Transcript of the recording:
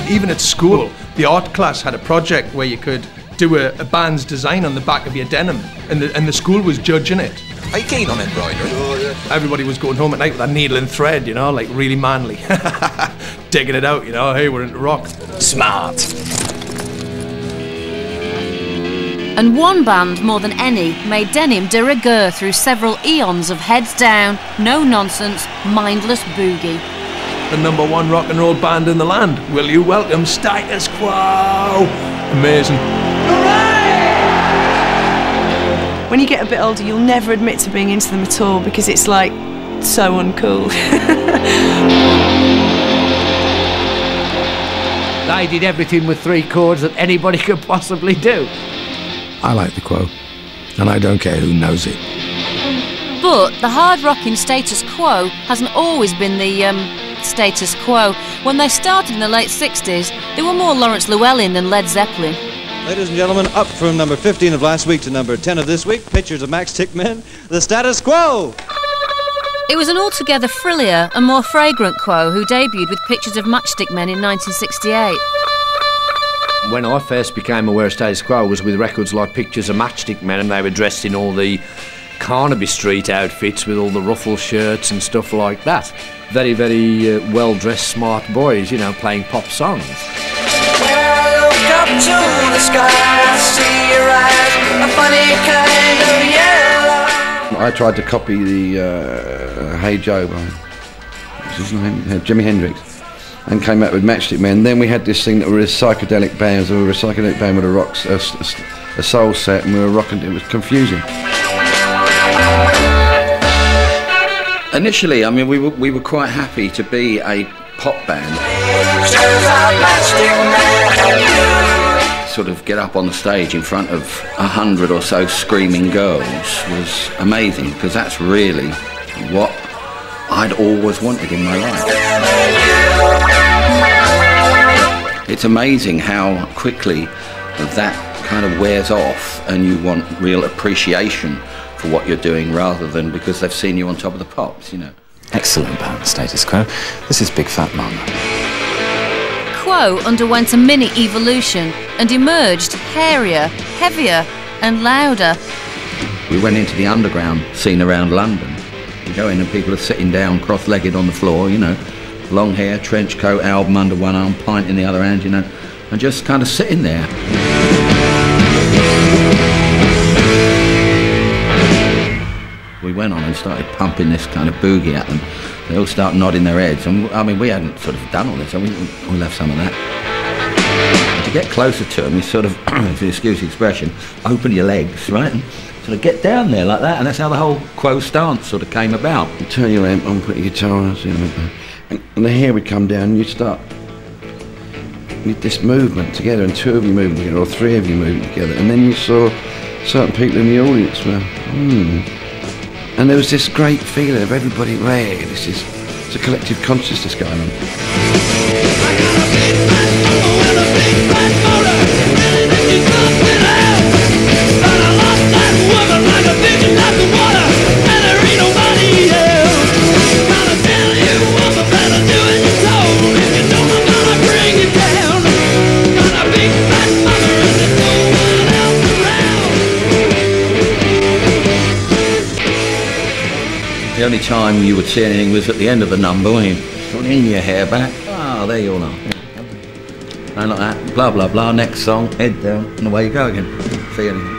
even at school, the art class had a project where you could do a band's design on the back of your denim, and the school was judging it. Are you keen on embroidery? Everybody was going home at night with that needle and thread, you know, like really manly. Digging it out, you know, hey, we're into rock. Smart. And one band, more than any, made denim de rigueur through several eons of heads down, no-nonsense, mindless boogie. The #1 rock and roll band in the land. Will you welcome Status Quo? Amazing. When you get a bit older, you'll never admit to being into them at all because it's like so uncool. They did everything with 3 chords that anybody could possibly do. I like the Quo, and I don't care who knows it. But the hard-rocking Status Quo hasn't always been the status quo. When they started in the late 60s, they were more Lawrence Llewellyn than Led Zeppelin. Ladies and gentlemen, up from number 15 of last week to number 10 of this week, Pictures of Matchstick Men, the Status Quo! It was an altogether frillier and more fragrant Quo who debuted with Pictures of Matchstick Men in 1968. When I first became aware of Status Quo was with records like Pictures of Matchstick Men, and they were dressed in all the Carnaby Street outfits with all the ruffle shirts and stuff like that. Very, very well-dressed, smart boys, you know, playing pop songs. Up to the sky, I see your eyes, a funny kind of yellow. I tried to copy the Hey Joe by what's his name? Jimi Hendrix, and came out with Matchstick Men. Then we had this thing that were psychedelic bands. We were a psychedelic band with a soul set, and we were rocking. It was confusing. Initially, I mean, we were quite happy to be a pop band. Sort of get up on the stage in front of 100 or so screaming girls was amazing, because that's really what I'd always wanted in my life. It's amazing how quickly that kind of wears off and you want real appreciation for what you're doing rather than because they've seen you on Top of the Pops, you know. Excellent band, Status Quo. This is Big Fat Mama. Quo underwent a mini-evolution and emerged hairier, heavier and louder. We went into the underground scene around London. You go in and people are sitting down cross-legged on the floor, you know, long hair, trench coat, album under one arm, pint in the other hand, you know, and just kind of sitting there. We went on and started pumping this kind of boogie at them. They all start nodding their heads, and I mean, we hadn't sort of done all this, so we'll have some of that. And to get closer to them, you sort of, if you excuse the expression, open your legs, right, and sort of get down there like that, and that's how the whole Quo stance sort of came about. You turn your amp on, put your guitar on, you know, and the hair would come down, and you start with this movement together, and 2 of you moving together, or 3 of you moving together, and then you saw certain people in the audience were, And there was this great feeling of everybody, hey, it's a collective consciousness going on. The only time you would see anything was at the end of the number when you put your hair back. Oh, there you all are. And like that, blah, blah, blah, next song, head down, and away you go again. See you.